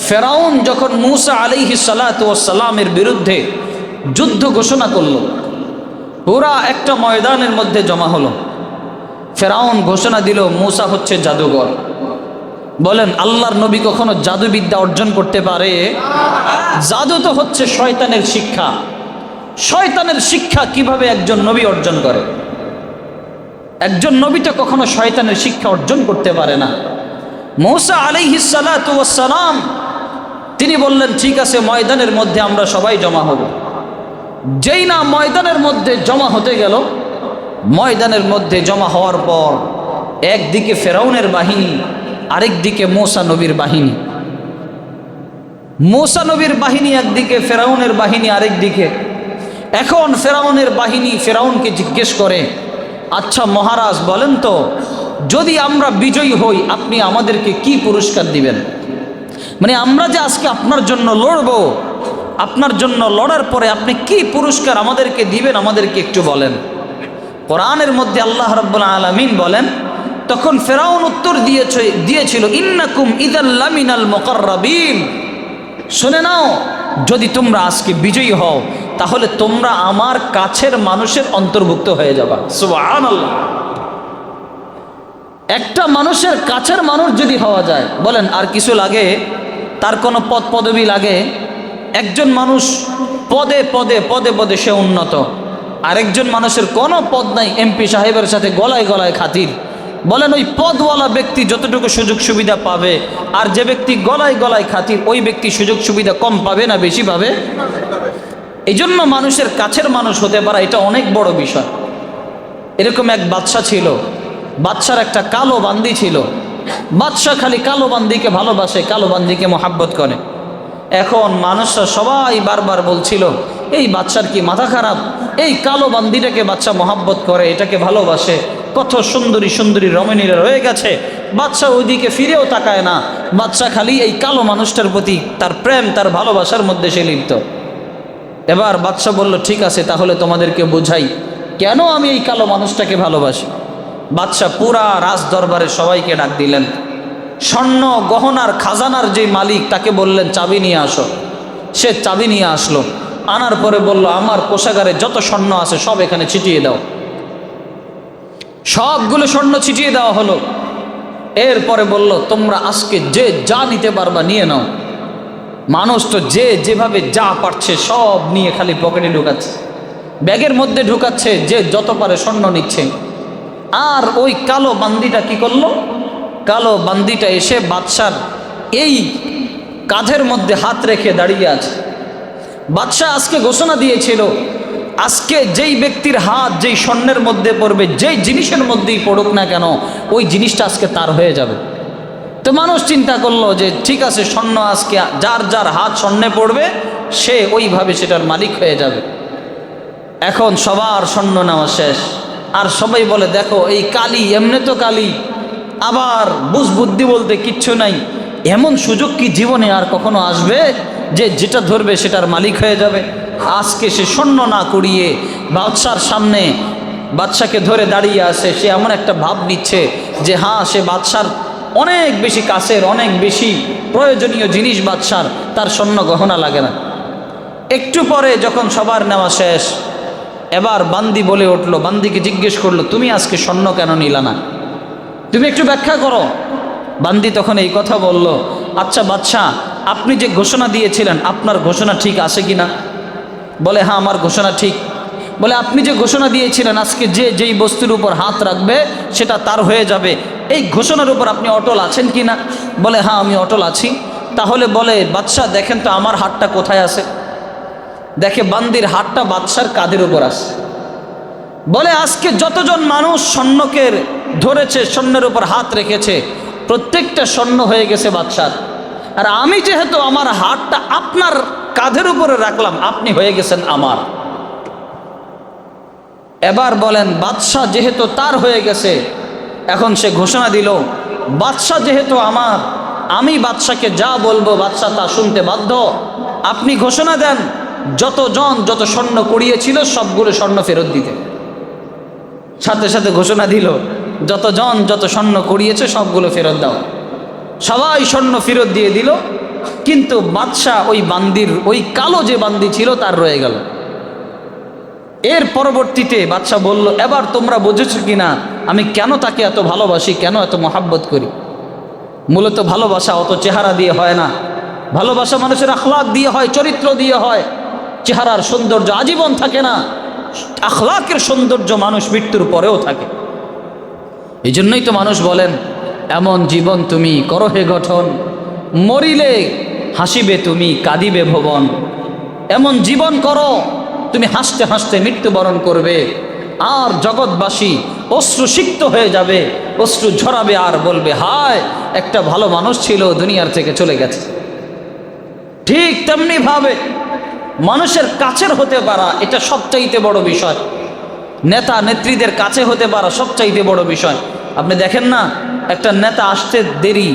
ফেরাউন যখন মূসা আলাইহিস সালাতু ওয়াস সালামের বিরুদ্ধে যুদ্ধ ঘোষণা করল, পুরা একটা ময়দানের মধ্যে জমা হলো। ফেরাউন ঘোষণা দিল মূসা হচ্ছে জাদুঘর। বলেন আল্লাহর নবী কখনো জাদুবিদ্যা অর্জন করতে পারে? জাদু তো হচ্ছে শয়তানের শিক্ষা। শয়তানের শিক্ষা কিভাবে একজন নবী অর্জন করে? একজন নবী তো কখনো শয়তানের শিক্ষা অর্জন করতে পারে না। মূসা আলাইহিস সালাতু ওয়াস সালাম তিনি বললেন ঠিক আছে, ময়দানের মধ্যে আমরা সবাই জমা হব। যেই না ময়দানের মধ্যে জমা হতে গেল, ময়দানের মধ্যে জমা হওয়ার পর একদিকে ফেরাউনের বাহিনী, আরেকদিকে মূসা নবীর বাহিনী। মূসা নবীর বাহিনী একদিকে, ফেরাউনের বাহিনী আরেকদিকে। এখন ফেরাউনের বাহিনী ফেরাউনকে জিজ্ঞেস করে, আচ্ছা মহারাজ বলেন তো, যদি আমরা বিজয়ী হই আপনি আমাদেরকে কি পুরস্কার দিবেন? মানে আমরা যে আজকে আপনার জন্য লড়ব, আপনার জন্য লড়ার পরে আপনি কি পুরস্কার আমাদেরকে দিবেন, আমাদেরকে একটু বলেন। কোরআনের মধ্যে আল্লাহ রাব্বুল আলামিন বলেন, তখন ফেরাউন উত্তর দিয়েছিল ইন্নাকুম ইযাল লামিনাল মুকাররাবিন। শুনে নাও, যদি তোমরা আজকে বিজয়ী হও তাহলে তোমরা আমার কাছের মানুষের অন্তর্ভুক্ত হয়ে যাবা। সুবহানাল্লাহ। একটা মানুষের কাছের মানুষ যদি হওয়া যায়, বলেন আর কিছু লাগে? তার কোনো পদ পদবি লাগে? একজন মানুষ পদে পদে পদে পদে সে উন্নত, আরেকজন মানুষের কোনো পদ নাই, এমপি সাহেবের সাথে গলায় গলায় খাতির। বলেন ওই পদওয়ালা ব্যক্তি যতটুকু সুযোগ সুবিধা পাবে, আর যে ব্যক্তি গলায় গলায় খাতির ওই ব্যক্তি সুযোগ সুবিধা কম পাবে না বেশি পাবে? এই জন্য মানুষের কাছের মানুষ হতে পারা এটা অনেক বড় বিষয়। এরকম এক বাদশা ছিল, বাদশার একটা কালো বান্দি ছিল। বাদশা খালি কালো বান্দিকে ভালোবাসে, কালো বান্দিকে মোহাব্বত করে। এখন মানুষরা সবাই বারবার বলছিল এই বাদশার কি মাথা খারাপ, এই কালো বান্দিটাকে বাদশা মোহাব্বত করে, এটাকে ভালোবাসে, কত সুন্দরী সুন্দরী রমণীরা রয়ে গেছে, বাদশা ওইদিকে ফিরেও তাকায় না, বাদশা খালি এই কালো মানুষটার প্রতি তার প্রেম তার ভালোবাসার মধ্যে সে লিপ্ত। এবার বাদশা বলল ঠিক আছে, তাহলে তোমাদেরকে বোঝাই কেন আমি এই কালো মানুষটাকে ভালোবাসি। বাদশা পুরা রাজ দরবারে সবাইকে ডাক দিলেন, স্বর্ণ গহনার খাজানার যে মালিক তাকে বললেন চাবি নিয়ে আসো। সে চাবি নিয়ে আসলো, আনার পরে বলল আমার কোষাগারে যত স্বর্ণ আছে সব এখানে ছিটিয়ে দাও। সবগুলো স্বর্ণ ছিটিয়ে দেওয়া হলো। এরপরে বলল তোমরা আজকে যে যা নিতে পারবা নিয়ে নাও। মানুষ তো যে যেভাবে যা পারছে সব নিয়ে খালি পকেটে ঢুকাচ্ছে, ব্যাগের মধ্যে ঢুকাচ্ছে, যে যত পারে স্বর্ণ নিচ্ছে। আর ওই কালো বান্দিটা কি করলো? কালো বান্দিটা এসে বাদশার এই কাঁধের মধ্যে হাত রেখে দাঁড়িয়ে আছে। বাদশাহ আজকে ঘোষণা দিয়েছিল আজকে যেই ব্যক্তির হাত যেই স্বর্ণের মধ্যে পড়বে, যেই জিনিসের মধ্যেই পড়ুক না কেন, ওই জিনিসটা আজকে তার হয়ে যাবে। তো মানুষ চিন্তা করলো যে ঠিক আছে, স্বর্ণ আজকে যার যার হাত স্বর্ণে পড়বে সে ওইভাবে সেটার মালিক হয়ে যাবে। এখন সবার স্বর্ণ নেওয়া শেষ, আর সবাই বলে দেখো এই কালি, এমনি তো কালি, আবার বুঝবুদ্ধি বলতে কিচ্ছু নাই। এমন সুযোগ কি জীবনে আর কখনো আসবে যে যেটা ধরবে সেটার মালিক হয়ে যাবে? আজকে সে স্বর্ণ না কুড়িয়ে বাদশার সামনে বাদশাকে ধরে দাঁড়িয়ে আছে, সে এমন একটা ভাব নিচ্ছে যে হ্যাঁ সে বাদশার অনেক বেশি কাছের, অনেক বেশি প্রয়োজনীয় জিনিস বাদশার, তার স্বর্ণ গহনা লাগে না। একটু পরে যখন সবার নেওয়া শেষ, এবার বান্দি বলে উঠলো, বান্দিকে জিজ্ঞেস করলো তুমি আজকে স্বর্ণ কেন নিলা না, তুমি একটু ব্যাখ্যা করো। বান্দি তখন এই কথা বলল, আচ্ছা বাদশাহ আপনি যে ঘোষণা দিয়েছিলেন আপনার ঘোষণা ঠিক আছে কি না? বলে হ্যাঁ আমার ঘোষণা ঠিক। বলে আপনি যে ঘোষণা দিয়েছিলেন আজকে যে যেই বস্তুর উপর হাত রাখবে সেটা তার হয়ে যাবে, এই ঘোষণার উপর আপনি অটল আছেন কি না? বলে হ্যাঁ আমি অটল আছি। তাহলে বলে বাদশাহ দেখেন তো আমার হাতটা কোথায় আছে। দেখে বান্দির হাতটা বাদশার কাঁধের উপর আছে। বলে আজকে যতজন মানুষ স্বর্ণকে ধরেছে, স্বর্ণের উপর হাত রেখেছে, প্রত্যেকটা স্বর্ণ হয়ে গেছে বাদশার, আর আমি যেহেতু আমার হাতটা আপনার কাঁধের উপরে রাখলাম আপনি হয়ে গেছেন আমার। এবার বলেন বাদশাহ যেহেতু তার হয়ে গেছে, এখন সে ঘোষণা দিল বাদশাহ যেহেতু আমার, আমি বাদশাকে যা বলবো বাদশাহ তা শুনতে বাধ্য। আপনি ঘোষণা দেন যতজন যত স্বর্ণ কুড়িয়েছিল সবগুলো স্বর্ণ ফেরত দিতে। সাথে সাথে ঘোষণা দিল যতজন যত স্বর্ণ কুড়িয়েছে সবগুলো ফেরত দাও। সবাই স্বর্ণ ফেরত দিয়ে দিল। কিন্তু বাদশাহ ওই বান্দির, ওই কালো যে বান্দি ছিল তার রয়ে গেল। এর পরবর্তীতে বাদশাহ বলল, এবার তোমরা বুঝেছো কিনা আমি কেন তাকে এত ভালোবাসি, কেন এত মহাব্বত করি। মূলত ভালোবাসা অত চেহারা দিয়ে হয় না, ভালোবাসা মানুষের আখলাক দিয়ে হয়, চরিত্র দিয়ে হয়। চেহারার সৌন্দর্য আজীবন থাকে না, আখলাকের সৌন্দর্য মানুষ মৃত্যুর পরেও থাকে। এই জন্যই তো মানুষ বলেন, এমন জীবন তুমি করো হে গঠন, মরিলে হাসিবে তুমি কাঁদিবে ভুবন। এমন জীবন করো তুমি হাসতে হাসতে মৃত্যুবরণ করবে, আর জগৎবাসী অশ্রুসিক্ত হয়ে যাবে, অশ্রু ঝরাবে আর বলবে, হায় একটা ভালো মানুষ ছিল দুনিয়ার থেকে চলে গেছে। ঠিক তেমনি ভাবে মানুষের কাছের হতে পারা এটা সবচাইতে বড় বিষয়, নেতা নেত্রীদের কাছে হতে পারা সবচাইতে বড় বিষয়। আপনি দেখেন না, একটা নেতা আসতে দেরি,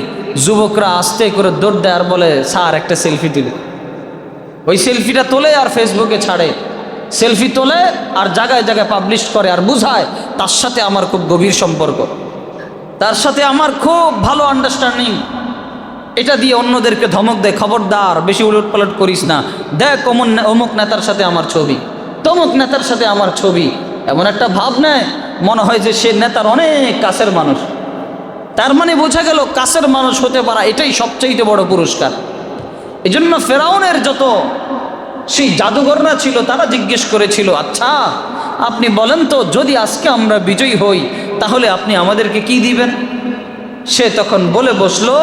যুবকরা আস্তে করে দৌড় দেয় আর বলে, স্যার একটা সেলফি তুলে। ওই সেলফিটা তোলে আর ফেসবুকে ছাড়ে, সেলফি তোলে আর জায়গায় জায়গায় পাবলিশ করে আর বুঝায় তার সাথে আমার খুব গভীর সম্পর্ক, তার সাথে আমার খুব ভালো আন্ডারস্ট্যান্ডিং। এটা দিয়ে অন্যদেরকে ধমক দেয়, খবরদার বেশি উলট পালট করিস না, দেখ অমুক নেতার সাথে আমার ছবি, তমুক নেতার সাথে আমার ছবি। এমন একটা ভাব নেয় মনে হয় যে সে নেতার অনেক কাছের মানুষ। তার মানে বোঝা গেল কাছের মানুষ হতে পারা এটাই সবচেয়ে বড় পুরস্কার। এই জন্য ফেরাউনের যত সেই জাদুঘররা ছিল তারা জিজ্ঞেস করেছিল, আচ্ছা আপনি বলেন তো, যদি আজকে আমরা বিজয়ী হই তাহলে আপনি আমাদেরকে কি দিবেন? সে তখন বলে বসলো,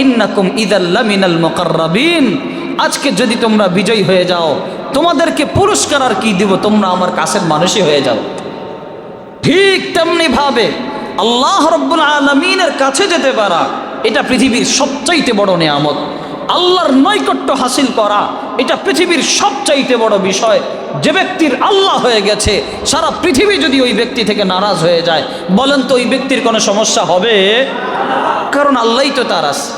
ইন্নাকুম ইদাল্লা মিনাল মুকাররাবিন, আজকে যদি তোমরা বিজয়ী হয়ে যাও তোমাদেরকে পুরস্কার আর কি দিব, তোমরা আমার কাছের মানুষই হয়ে যাও। ঠিক তেমনি ভাবে আল্লাহ রাব্বুল আলামিনের কাছে যেতে পারা এটা পৃথিবীর সবচাইতে বড় নিয়ামত। আল্লাহর নৈকট্য হাসিল করা এটা পৃথিবীর সবচাইতে বড় বিষয়। যে ব্যক্তির আল্লাহ হয়ে গেছে, সারা পৃথিবী যদি ওই ব্যক্তি থেকে নারাজ হয়ে যায়, বলেন তো ওই ব্যক্তির কোনো সমস্যা হবে? কারণ আল্লাহই তো তার আছে।